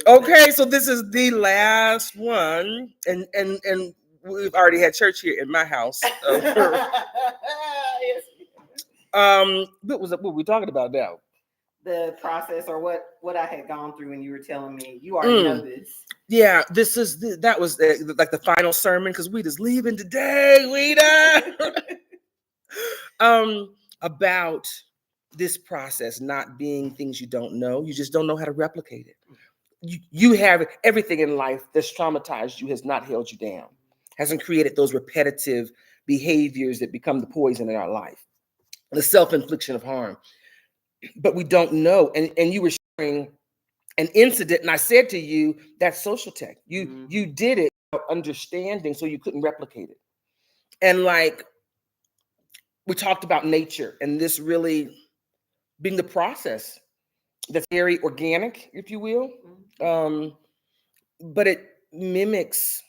Okay, so this is the last one, and we've already had church here in my house. What were we talking about now? The process, or what I had gone through when you were telling me. You already know this. Yeah, that was like the final sermon, because we just leaving today, about this process not being things you don't know. You just don't know how to replicate it. You have everything in life that's traumatized you has not held you down, hasn't created those repetitive behaviors that become the poison in our life, the self-infliction of harm. But we don't know. And you were sharing an incident, and I said to you, that's social tech. You did it without understanding, so you couldn't replicate it. And like we talked about nature and this really being the process that's very organic, if you will. But it mimics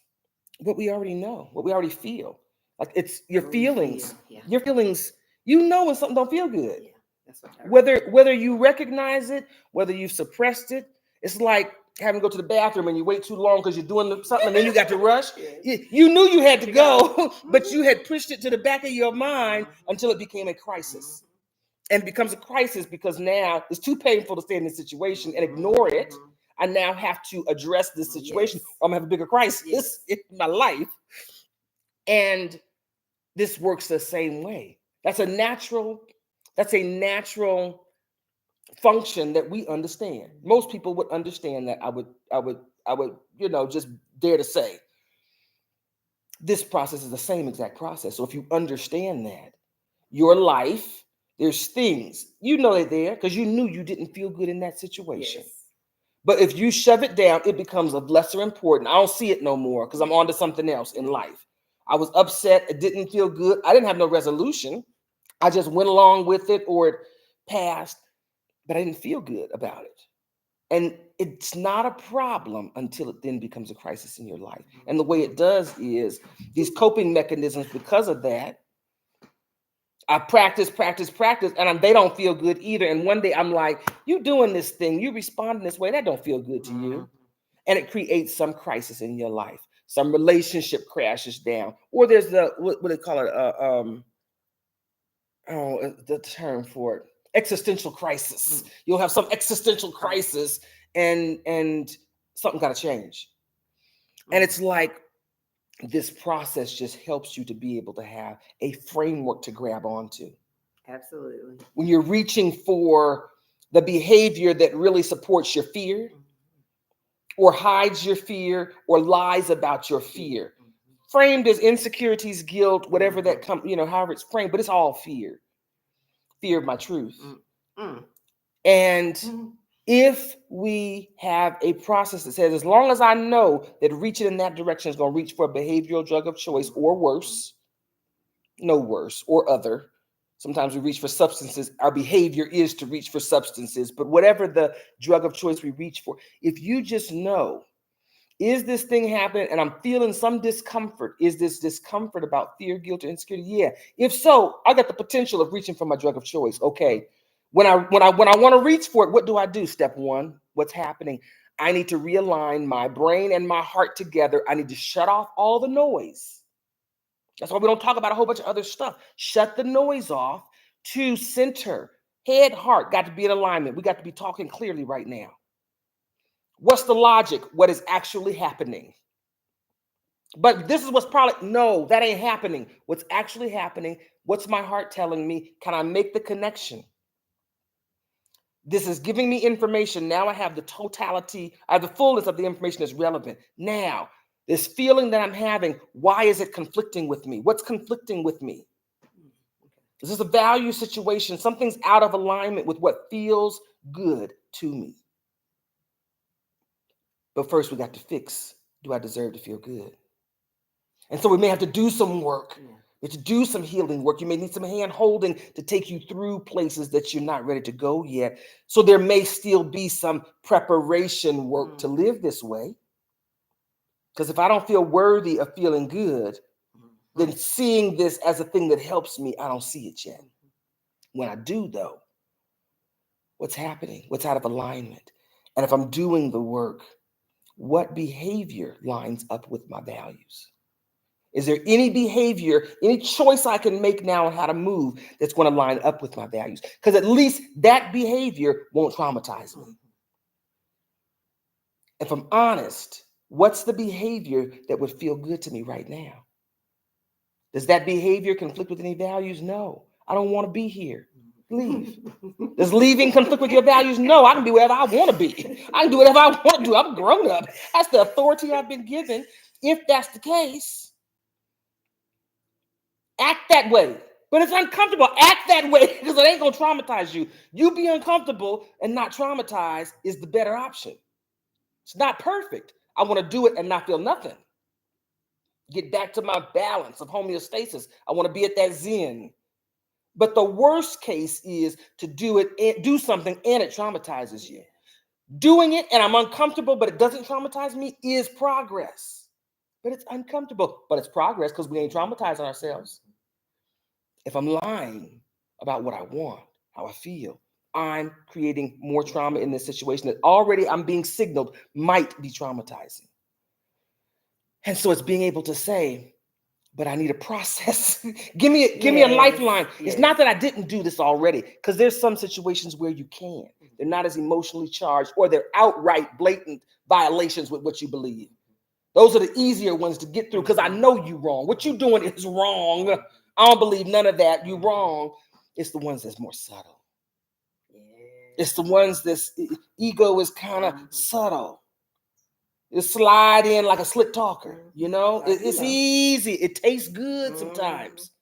what we already know, what we already feel. Like it's your feelings. Your feelings, you know when something don't feel good. Whether you recognize it, whether you've suppressed it, it's like having to go to the bathroom and you wait too long because you're doing something and then you got to rush. You knew you had to go, but you had pushed it to the back of your mind until it became a crisis. And it becomes a crisis because now it's too painful to stay in this situation and ignore it. I now have to address this situation, or I'm gonna have a bigger crisis in my life. And this works the same way. That's a natural function that we understand. Most people would understand that. I would, just dare to say this process is the same exact process. So if you understand that, your life, there's things, they're there because you knew you didn't feel good in that situation. But if you shove it down, it becomes of lesser importance. I don't see it no more because I'm on to something else in life. I was upset. It didn't feel good. I didn't have no resolution. I just went along with it, or it passed, but I didn't feel good about it. And it's not a problem until it then becomes a crisis in your life. And the way it does is these coping mechanisms, because of that, I practice, and they don't feel good either. And one day I'm like, you doing this thing, you responding this way, that don't feel good to you. And it creates some crisis in your life. Some relationship crashes down. Or there's what do they call it? The term for it, existential crisis. You'll have some existential crisis and something got to change. And it's like this process just helps you to be able to have a framework to grab onto. Absolutely. When you're reaching for the behavior that really supports your fear, or hides your fear, or lies about your fear, framed as insecurities, guilt, whatever that comes, however it's framed, but it's all fear. Fear of my truth. And if we have a process that says, as long as I know that reaching in that direction is going to reach for a behavioral drug of choice, or worse, no worse, or other. Sometimes we reach for substances. Our behavior is to reach for substances, but whatever the drug of choice we reach for, if you just know, is this thing happening and I'm feeling some discomfort? Is this discomfort about fear, guilt, or insecurity? Yeah. If so, I got the potential of reaching for my drug of choice. Okay. When I want to reach for it, what do I do? Step one, what's happening? I need to realign my brain and my heart together. I need to shut off all the noise. That's why we don't talk about a whole bunch of other stuff. Shut the noise off to center. Head, heart got to be in alignment. We got to be talking clearly right now. What's the logic? What is actually happening? But this is what's probably, no, that ain't happening. What's actually happening? What's my heart telling me? Can I make the connection? This is giving me information. Now I have the totality, I have the fullness of the information that's relevant. Now, this feeling that I'm having, why is it conflicting with me? What's conflicting with me? This is a value situation. Something's out of alignment with what feels good to me. But first, we got to fix, do I deserve to feel good? And so we may have to do some work. We have to do some healing work. You may need some hand holding to take you through places that you're not ready to go yet. So there may still be some preparation work to live this way. Because if I don't feel worthy of feeling good, then seeing this as a thing that helps me, I don't see it yet. When I do, though, what's happening? What's out of alignment? And if I'm doing the work, what behavior lines up with my values? Is there any behavior, any choice I can make now on how to move that's going to line up with my values? Because at least that behavior won't traumatize me. If I'm honest, what's the behavior that would feel good to me right now? Does that behavior conflict with any values? No. I don't want to be here. Leave. Does leaving conflict with your values? No. I can be wherever I want to be. I can do whatever I want to do. I'm grown up. That's the authority I've been given. If that's the case, act that way. But it's uncomfortable. Act that way because it ain't going to traumatize you. You be uncomfortable and not traumatized is the better option. It's not perfect. I want to do it and not feel nothing. Get back to my balance of homeostasis. I want to be at that zen. But the worst case is to do something and it traumatizes you. Doing it and I'm uncomfortable, but it doesn't traumatize me is progress. But it's uncomfortable, but it's progress because we ain't traumatizing ourselves. If I'm lying about what I want, how I feel, I'm creating more trauma in this situation that already I'm being signaled might be traumatizing. And so it's being able to say, but I need a process. give me a lifeline. Yes. It's not that I didn't do this already, because there's some situations where you can. They're not as emotionally charged, or they're outright blatant violations with what you believe. Those are the easier ones to get through because I know you're wrong. What you're doing is wrong. I don't believe none of that. You're wrong. It's the ones that's more subtle. It's the ones that's ego is kind of subtle. You slide in like a slick talker, you know? It's easy. It tastes good sometimes.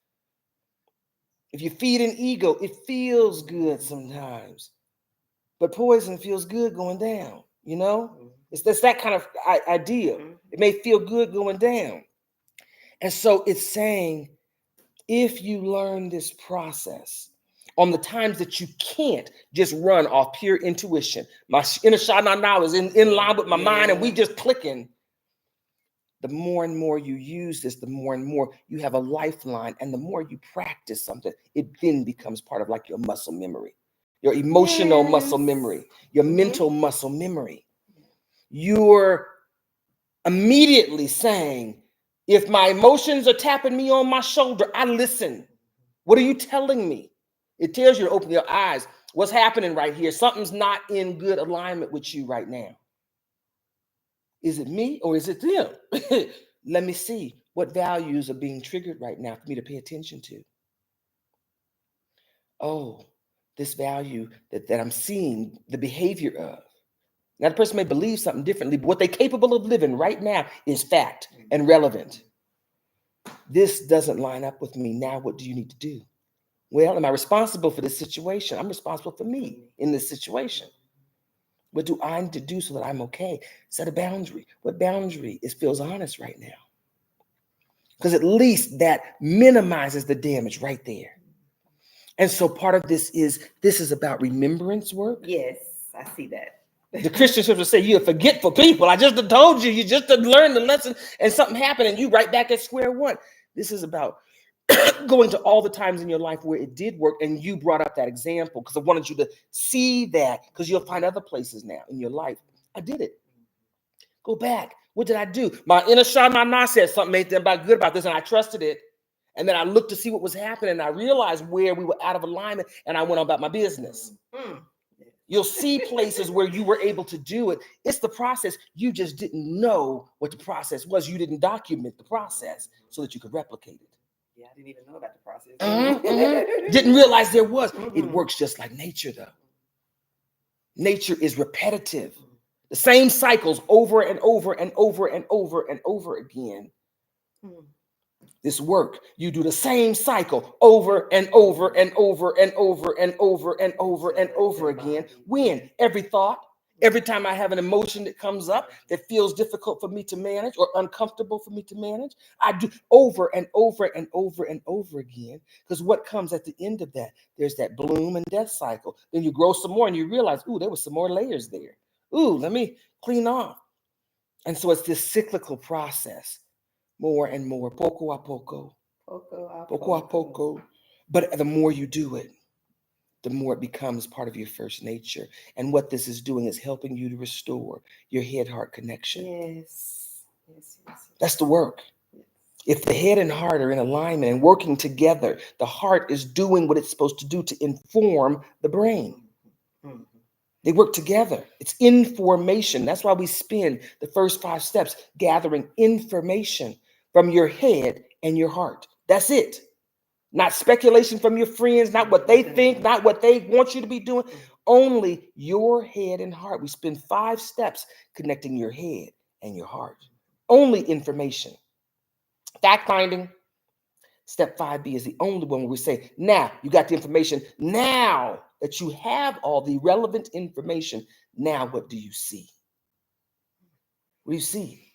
If you feed an ego, it feels good sometimes. But poison feels good going down, you know? It's that kind of idea. It may feel good going down. And so it's saying, if you learn this process, on the times that you can't just run off pure intuition, my inner Shana now is in line with my mind and we just clicking. The more and more you use this, the more and more you have a lifeline. And the more you practice something, it then becomes part of like your muscle memory, your emotional muscle memory, your mental muscle memory. You're immediately saying, if my emotions are tapping me on my shoulder, I listen. What are you telling me? It tells you to open your eyes. What's happening right here? Something's not in good alignment with you right now. Is it me or is it them? Let me see what values are being triggered right now for me to pay attention to. Oh, this value that I'm seeing the behavior of. Now, the person may believe something differently, but what they're capable of living right now is fact and relevant. This doesn't line up with me. Now, what do you need to do? Well, am I responsible for this situation? I'm responsible for me in this situation. What do I need to do so that I'm okay? Set a boundary. What boundary feels honest right now? Because at least that minimizes the damage right there. And so part of this is about remembrance work. Yes, I see that. The Christian scriptures say you're forgetful people. I just told you just learned the lesson and something happened and you right back at square one. This is about going to all the times in your life where it did work and you brought up that example because I wanted you to see that because you'll find other places now in your life. I did it. Go back. What did I do? My inner Shana said something made them good about this and I trusted it. And then I looked to see what was happening and I realized where we were out of alignment and I went on about my business. You'll see places where you were able to do it. It's the process. You just didn't know what the process was. You didn't document the process so that you could replicate it. Yeah, I didn't even know about the process. Didn't realize there was. It works just like nature, though. Nature is repetitive. The same cycles over and over and over and over and over again. This work, you do the same cycle over and over and over and over and over and over and over again. When? Every thought, every time I have an emotion that comes up that feels difficult for me to manage or uncomfortable for me to manage, I do over and over and over and over again. Because what comes at the end of that? There's that bloom and death cycle. Then you grow some more and you realize, ooh, there was some more layers there. Ooh, let me clean off. And so it's this cyclical process. More and more, poco a poco, poco a poco. But the more you do it, the more it becomes part of your first nature. And what this is doing is helping you to restore your head-heart connection. Yes. That's the work. If the head and heart are in alignment and working together, the heart is doing what it's supposed to do to inform the brain. Mhm. They work together. It's information. That's why we spend the first 5 steps gathering information from your head and your heart. That's it. Not speculation from your friends, not what they think, not what they want you to be doing. Only your head and heart. We spend 5 steps connecting your head and your heart. Only information. Fact finding. Step 5B is the only one where we say, now you got the information. Now that you have all the relevant information, now what do you see? What do you see?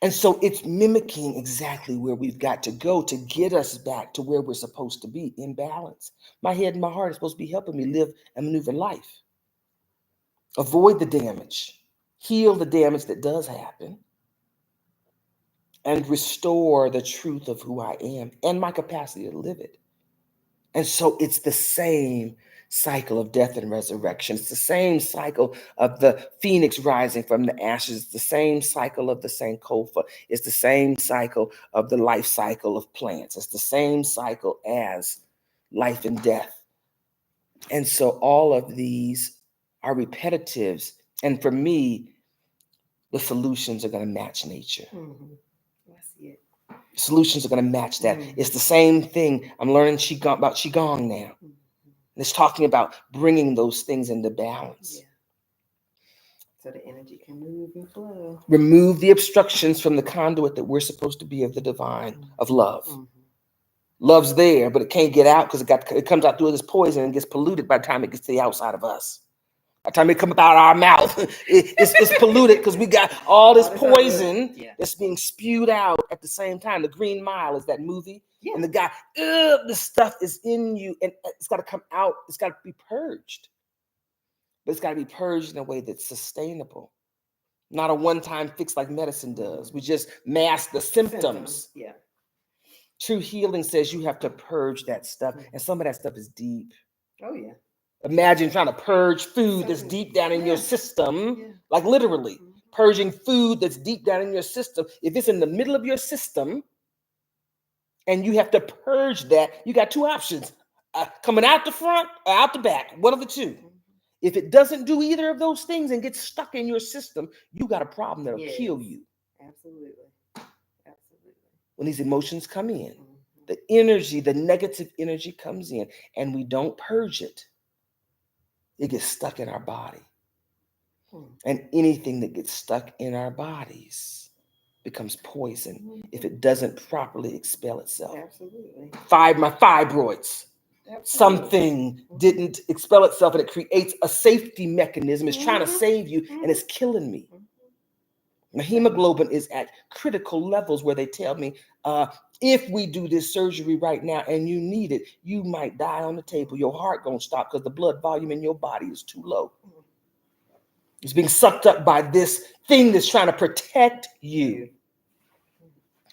And so it's mimicking exactly where we've got to go to get us back to where we're supposed to be, in balance. My head and my heart are supposed to be helping me live and maneuver life. Avoid the damage, heal the damage that does happen, and restore the truth of who I am and my capacity to live it. And so it's the same cycle of death and resurrection. It's the same cycle of the phoenix rising from the ashes. It's the same cycle of the Sankofa. It's the same cycle of the life cycle of plants. It's the same cycle as life and death. And so all of these are repetitives. And for me, the solutions are going to match nature. Mm-hmm. I see it. Solutions are going to match that. It's the same thing. I'm learning about Qigong now. And it's talking about bringing those things into balance. Yeah. So the energy can move and flow. Remove the obstructions from the conduit that we're supposed to be of the divine, of love. Love's there, but it can't get out because it comes out through this poison and gets polluted by the time it gets to the outside of us. By the time it comes out our mouth, it's polluted because we got all this poison that's being spewed out at the same time. The Green Mile is that movie. Yeah. And the guy, this stuff is in you and it's got to come out. It's got to be purged. But it's got to be purged in a way that's sustainable. Not a one-time fix like medicine does. We just mask the symptoms. Yeah. True healing says you have to purge that stuff. And some of that stuff is deep. Oh, yeah. Imagine trying to purge food that's deep down in your system, like literally purging food that's deep down in your system. If it's in the middle of your system and you have to purge that, you got 2 options, coming out the front or out the back, one of the 2. If it doesn't do either of those things and gets stuck in your system, you got a problem that'll kill you. Absolutely. When these emotions come in, the energy, the negative energy comes in and we don't purge it, it gets stuck in our body. And anything that gets stuck in our bodies becomes poison if it doesn't properly expel itself. Absolutely. My fibroids. Something didn't expel itself and it creates a safety mechanism. It's trying to save you and it's killing me. My hemoglobin is at critical levels where they tell me, if we do this surgery right now and you need it, you might die on the table. Your heart gonna stop because the blood volume in your body is too low. It's being sucked up by this thing that's trying to protect you.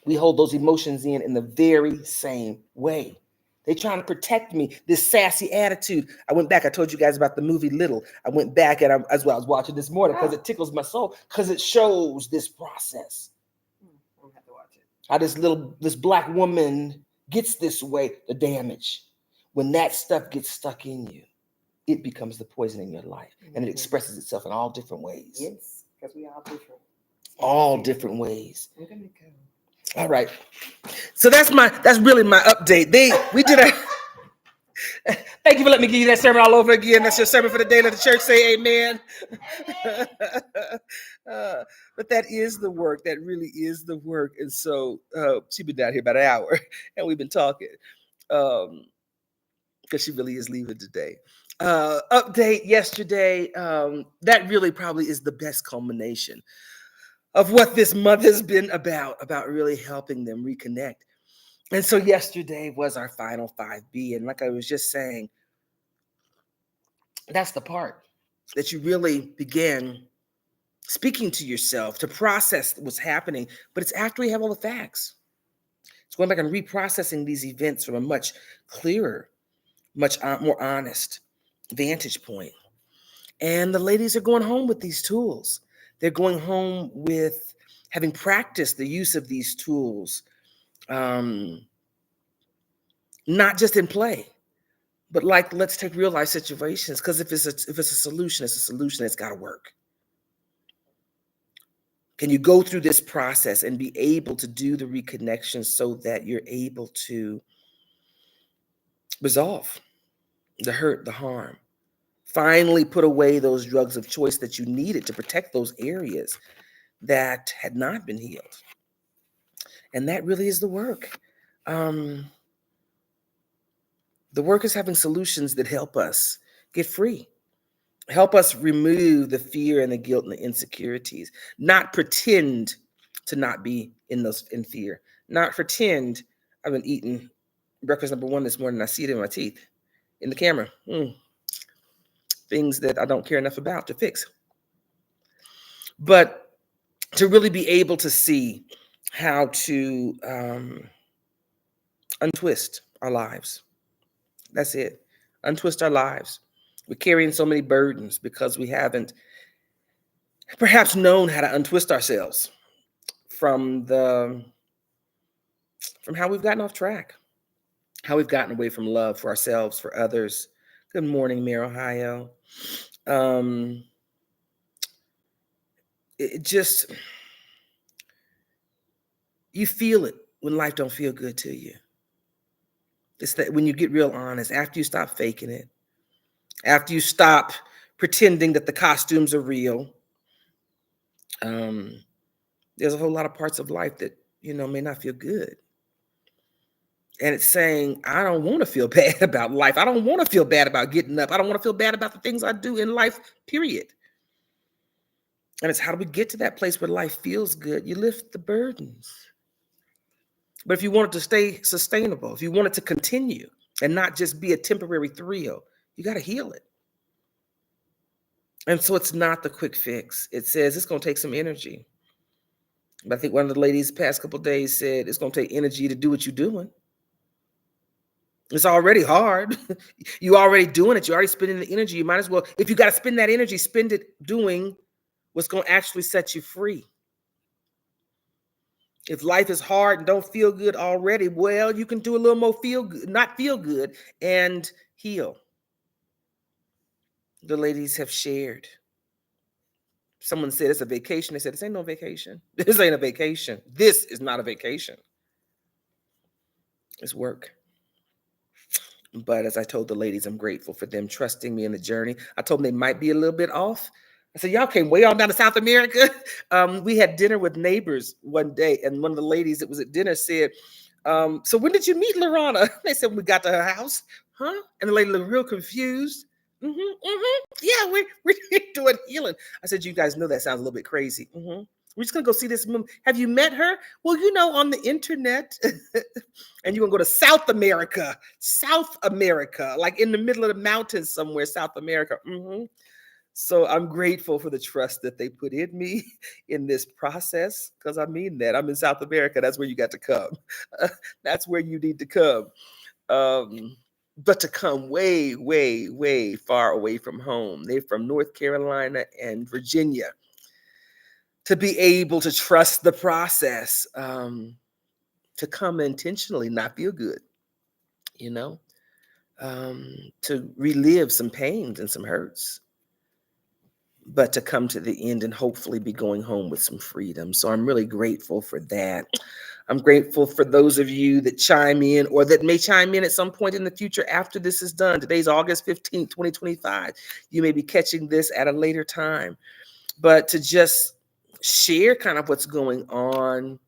We hold those emotions in the very same way. They're trying to protect me, this sassy attitude. I went back, I told you guys about the movie Little. I went back and as well, I was watching this morning because it tickles my soul, because it shows this process. I'll have to watch it. How this black woman gets this way, the damage. When that stuff gets stuck in you, it becomes the poison in your life. And it expresses itself in all different ways. Yes, because we all different. All different ways. I'm gonna go. All right. So that's really my update. We did a thank you for letting me give you that sermon all over again. That's your sermon for the day. Let the church say amen. But that is the work. That really is the work. And so she's been down here about an hour and we've been talking. Because she really is leaving today. Update yesterday. That really probably is the best culmination of what this month has been about really helping them reconnect. And so yesterday was our final 5B. And like I was just saying, that's the part that you really begin speaking to yourself to process what's happening. But it's after we have all the facts. It's going back and reprocessing these events from a much clearer much more honest vantage point. And the ladies are going home with these tools. They're going home with having practiced the use of these tools, um, not just in play, but like let's take real life situations. Because if it's a solution, it's a solution. It's got to work. Can you go through this process and be able to do the reconnection so that you're able to resolve the hurt, the harm? Finally, put away those drugs of choice that you needed to protect those areas that had not been healed. And that really is the work. Um, the work is having solutions that help us get free, help us remove the fear and the guilt and the insecurities, not pretend to not be in fear, not pretend I've been eating breakfast number one this morning. I see it in my teeth, in the camera. Things that I don't care enough about to fix. But to really be able to see how to untwist our lives. That's it. Untwist our lives. We're carrying so many burdens because we haven't perhaps known how to untwist ourselves from how we've gotten off track, how we've gotten away from love for ourselves, for others. Good morning, Mayor Ohio. It just, you feel it when life don't feel good to you. It's that when you get real honest, after you stop faking it, after you stop pretending that the costumes are real, there's a whole lot of parts of life that, may not feel good. And it's saying, I don't want to feel bad about life. I don't want to feel bad about getting up. I don't want to feel bad about the things I do in life, period. And it's how do we get to that place where life feels good? You lift the burdens. But if you want it to stay sustainable, if you want it to continue and not just be a temporary thrill, you got to heal it. And so it's not the quick fix. It says it's going to take some energy. But I think one of the ladies the past couple of days said it's going to take energy to do what you're doing. It's already hard. You already doing it. You're already spending the energy. You might as well, if you got to spend that energy, spend it doing what's going to actually set you free. If life is hard and don't feel good already, well, you can do a little more feel good, not feel good, and heal. The ladies have shared. Someone said it's a vacation. They said, this ain't no vacation. This ain't a vacation. This is not a vacation. It's work. But as I told the ladies, I'm grateful for them trusting me in the journey. I told them they might be a little bit off. I said, y'all came way on down to South America. We had dinner with neighbors one day, and one of the ladies that was at dinner said, so when did you meet LaRahna? They said, when we got to her house. Huh? And the lady looked real confused. Yeah, we're doing healing. I said, you guys know that sounds a little bit crazy. We're just going to go see this woman. Have you met her? Well, on the internet. And you're going to go to South America, like in the middle of the mountains somewhere, South America. So I'm grateful for the trust that they put in me in this process, because I mean that. I'm in South America. That's where you got to come. That's where you need to come. But to come way, way, way far away from home. They're from North Carolina and Virginia. To be able to trust the process, to come intentionally not feel good, to relive some pains and some hurts, but to come to the end and hopefully be going home with some freedom. So I'm really grateful for that. I'm grateful for those of you that chime in or that may chime in at some point in the future after this is done. Today's August 15th, 2025. You may be catching this at a later time, but to just share kind of what's going on,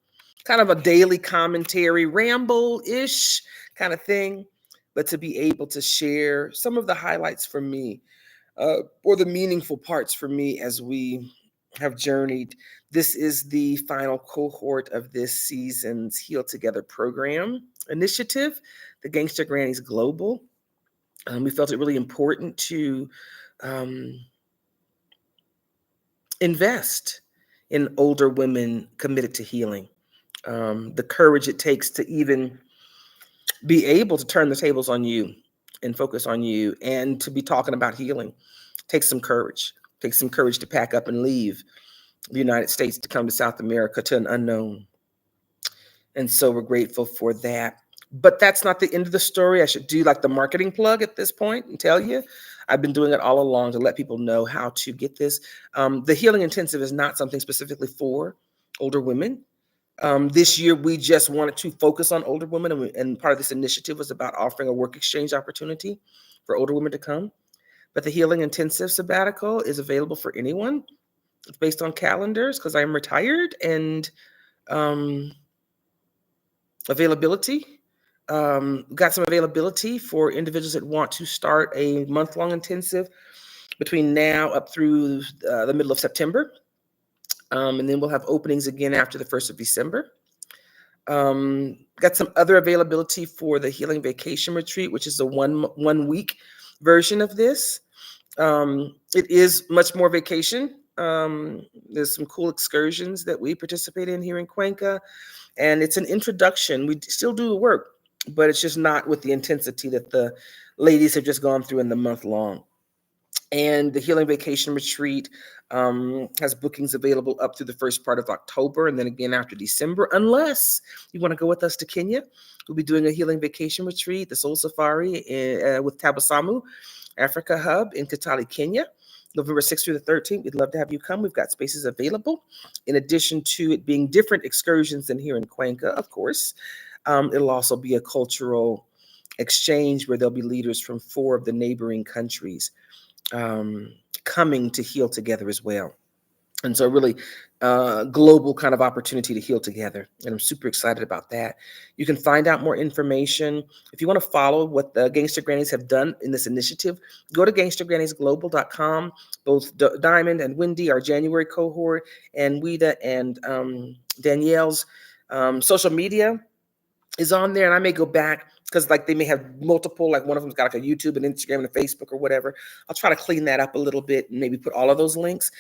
kind of a daily commentary, ramble-ish kind of thing, but to be able to share some of the highlights for me, or the meaningful parts for me as we have journeyed. This is the final cohort of this season's Heal Together program initiative, the Gangsta Grannies Global. We felt it really important to invest in older women committed to healing. The courage it takes to even be able to turn the tables on you and focus on you. And to be talking about healing takes some courage. Takes some courage to pack up and leave the United States to come to South America to an unknown. And so we're grateful for that. But that's not the end of the story. I should do like the marketing plug at this point and tell you. I've been doing it all along to let people know how to get this. The Healing Intensive is not something specifically for older women. This year, we just wanted to focus on older women, and part of this initiative was about offering a work exchange opportunity for older women to come. But the Healing Intensive Sabbatical is available for anyone. It's based on calendars because I'm retired, and availability. Got some availability for individuals that want to start a month-long intensive between now up through the middle of September. And then we'll have openings again after the 1st of December. Got some other availability for the Healing Vacation Retreat, which is a one week version of this. It is much more vacation. There's some cool excursions that we participate in here in Cuenca, and it's an introduction. We still do the work, but it's just not with the intensity that the ladies have just gone through in the month long. And the Healing Vacation Retreat has bookings available up through the first part of October, and then again after December, unless you want to go with us to Kenya. We'll be doing a Healing Vacation Retreat, the Soul Safari with Tabasamu Africa Hub in Kitale, Kenya, November 6th through the 13th. We'd love to have you come. We've got spaces available. In addition to it being different excursions than here in Cuenca, of course, it'll also be a cultural exchange where there'll be leaders from 4 of the neighboring countries coming to heal together as well. And so really global kind of opportunity to heal together. And I'm super excited about that. You can find out more information. If you want to follow what the Gangsta Grannies have done in this initiative, go to gangstagranniesglobal.com. Both Diamond and Wendy, our January cohort, and Wida and Danielle's social media is on there. And I may go back because like they may have multiple, like one of them's got like a YouTube and Instagram and a Facebook or whatever. I'll try to clean that up a little bit and maybe put all of those links.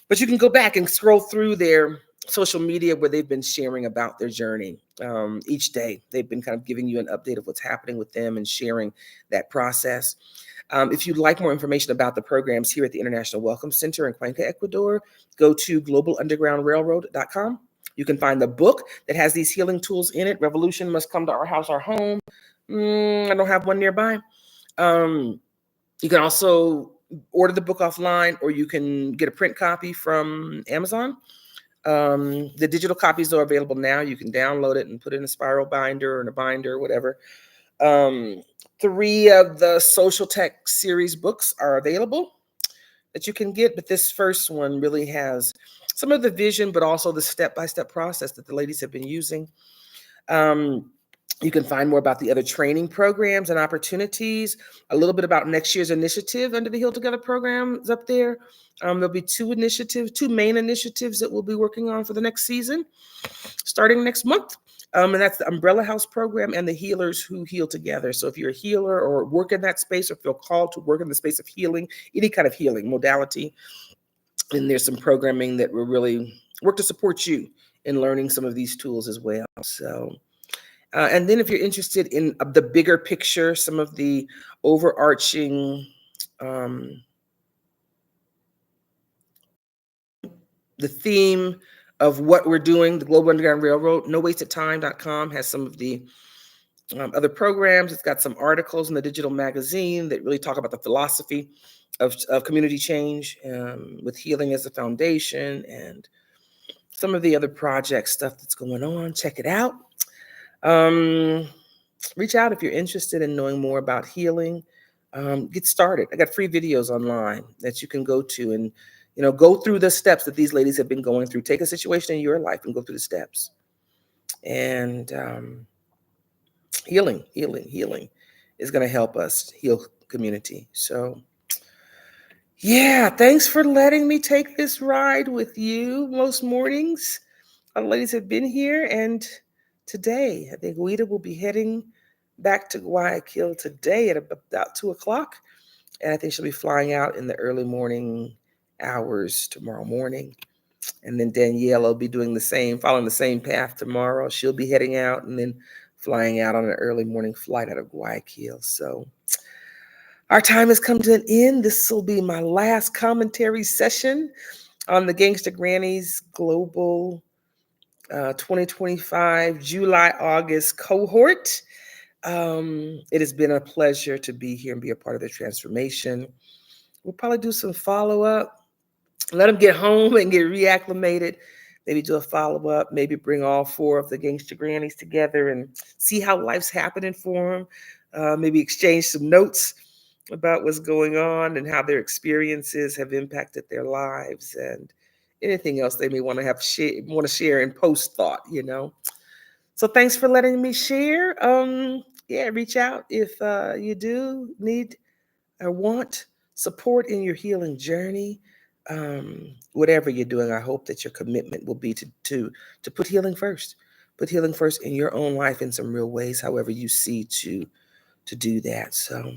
But you can go back and scroll through their social media where they've been sharing about their journey each day. They've been kind of giving you an update of what's happening with them and sharing that process. If you'd like more information about the programs here at the International Welcome Center in Cuenca, Ecuador, go to globalundergroundrailroad.com. You can find the book that has these healing tools in it. Revolution Must Come to Our House, Our Home. I don't have one nearby. You can also order the book offline, or you can get a print copy from Amazon. The digital copies are available now. You can download it and put it in a spiral binder or in a binder or whatever. 3 of the Social Tech series books are available that you can get, but this first one really has some of the vision, but also the step-by-step process that the ladies have been using. You can find more about the other training programs and opportunities, a little bit about next year's initiative under the Heal Together programs up there. There'll be 2 main initiatives that we'll be working on for the next season, starting next month. And that's the Umbrella House program and the Healers Who Heal Together. So if you're a healer or work in that space or feel called to work in the space of healing, any kind of healing modality, and there's some programming that will really work to support you in learning some of these tools as well. So, and then if you're interested in the bigger picture, some of the overarching, the theme of what we're doing, the Global Underground Railroad, nowastedtime.com has some of the other programs. It's got some articles in the digital magazine that really talk about the philosophy of community change with healing as a foundation and some of the other project stuff that's going on. Check it out. Reach out if you're interested in knowing more about healing. Get started. I got free videos online that you can go to and, go through the steps that these ladies have been going through. Take a situation in your life and go through the steps. And healing is going to help us heal community. So, yeah, thanks for letting me take this ride with you. Most mornings, our ladies have been here, and today, I think Wida will be heading back to Guayaquil today at about 2:00, and I think she'll be flying out in the early morning hours tomorrow morning. And then Danielle will be doing the same, following the same path tomorrow. She'll be heading out and then flying out on an early morning flight out of Guayaquil. So Our time has come to an end. This will be my last commentary session on the Gangsta Grannies Global 2025 July August cohort. It has been a pleasure to be here and be a part of the transformation. We'll probably do some follow up, let them get home and get reacclimated. Maybe do a follow up, maybe bring all four of the Gangsta Grannies together and see how life's happening for them. Maybe exchange some notes about what's going on and how their experiences have impacted their lives and anything else they may want to share in post thought, you know. So thanks for letting me share. Yeah, reach out if you do need or want support in your healing journey. Whatever you're doing, I hope that your commitment will be to put healing first. Put healing first in your own life in some real ways, however you see to do that. So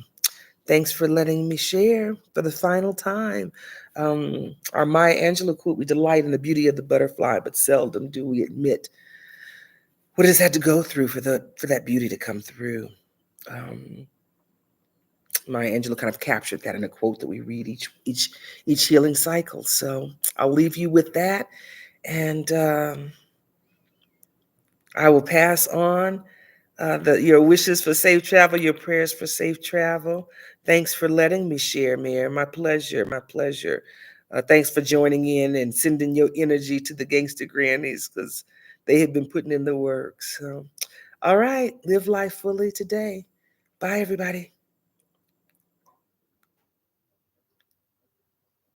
thanks for letting me share for the final time. Our Maya Angelou quote: "We delight in the beauty of the butterfly, but seldom do we admit what has had to go through for that beauty to come through." Um, Maya Angelou kind of captured that in a quote that we read each healing cycle. So I'll leave you with that, and I will pass on your wishes for safe travel, your prayers for safe travel. Thanks for letting me share, Mayor. My pleasure, my pleasure. Thanks for joining in and sending your energy to the Gangster Grannies because they have been putting in the work. So, all right, live life fully today. Bye, everybody.